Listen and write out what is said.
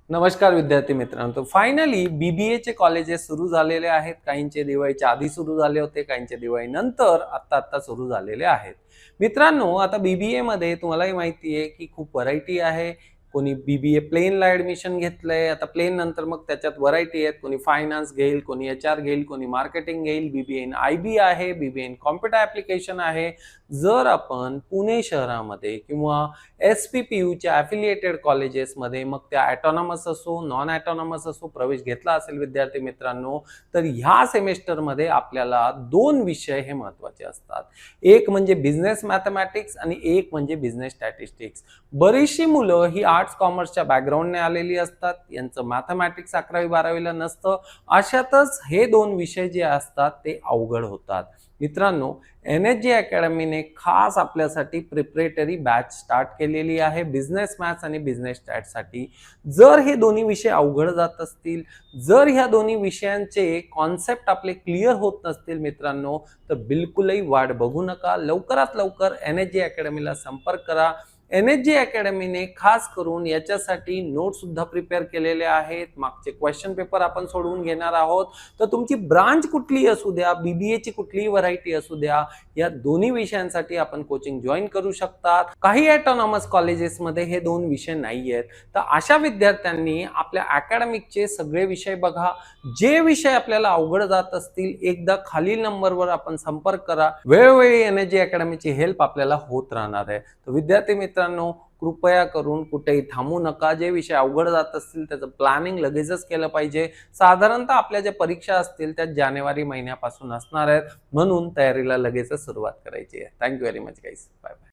नमस्कार विद्यार्थी मित्रांनो. तर फायनली BBA चे कॉलेजेस सुरू झालेले आहेत. काहींचे दिवाळीच्या आधी सुरू झाले होते, काहींचे दिवाळीनंतर आत्ता सुरू झालेले आहेत. मित्रांनो, आता BBA मध्ये तुम्हालाही माहिती आहे की खूप व्हरायटी आहे. कोणी BBA प्लेनला ॲडमिशन घेतलंय. आता प्लेन नंतर मग त्याच्यात व्हरायटी आहेत. कोणी फायनान्स घेईल, कोणी HR घेईल, कोणी मार्केटिंग घेईल. BBA इन IB आहे, BBA इन कॉम्प्युटर ॲप्लिकेशन आहे. जर आपण पुणे शहरामध्ये किंवा SPPUच्या ॲफिलिएटेड कॉलेजेसमध्ये मग त्या ॲटॉनॉमस असो, नॉन ॲटॉनॉमस असो प्रवेश घेतला असेल विद्यार्थी मित्रांनो, तर ह्या सेमेस्टरमध्ये आपल्याला 2 विषय हे महत्त्वाचे असतात. एक म्हणजे बिझनेस मॅथमॅटिक्स आणि एक म्हणजे बिझनेस स्टॅटिस्टिक्स. बरीचशी मुलं ही आर्ट्स कॉमर्सच्या बॅकग्राऊंडने आलेली असतात. यांचं मॅथमॅटिक्स 11वी-12वीला नसतं. अशातच हे 2 विषय जे असतात ते अवघड होतात. मित्रांनो, NSG अकॅडमीने खास आपल्यासाठी प्रिपरेटरी बॅच स्टार्ट केलेली आहे बिझनेस मॅथ्स आणि बिझनेस स्टॅटसाठी. जर हे दोन्ही विषय अवघड जात असतील, जर ह्या दोन्ही विषयांचे कॉन्सेप्ट आपले क्लिअर होत नसतील मित्रांनो, तर बिलकुलही वाट बघू नका. लवकरात लवकर NSG अकॅडमीला संपर्क करा. NSG अकॅडमीने खास करून याच्यासाठी नोट सुद्धा प्रिपेअर केलेले आहेत. मागचे क्वेश्चन पेपर आपण सोडवून घेणार आहोत. तर तुमची ब्रांच कुठलीही असू द्या, BBAची कुठलीही व्हरायटी असू द्या, या दोन्ही विषयांसाठी आपण कोचिंग जॉईन करू शकतात. काही ऑटोनॉमस कॉलेजेसमध्ये हे 2 विषय नाही आहेत. तर अशा विद्यार्थ्यांनी आपल्या अकॅडमिकचे सगळे विषय बघा. जे विषय आपल्याला अवघड जात असतील, एकदा खालील नंबरवर आपण संपर्क करा. वेळोवेळी NSG अकॅडमीची हेल्प आपल्याला होत राहणार आहे. तर विद्यार्थी मित्रांनो, कृपया करून कुठेही थांबू नका. जे विषय अवघड जात असतील त्याचं प्लॅनिंग लगेचच केलं पाहिजे. साधारणतः आपल्या ज्या परीक्षा असतील त्या जानेवारी महिन्यापासून असणार आहेत, म्हणून तयारीला लगेचच सुरुवात करायची आहे. Thank you very much guys. Bye bye.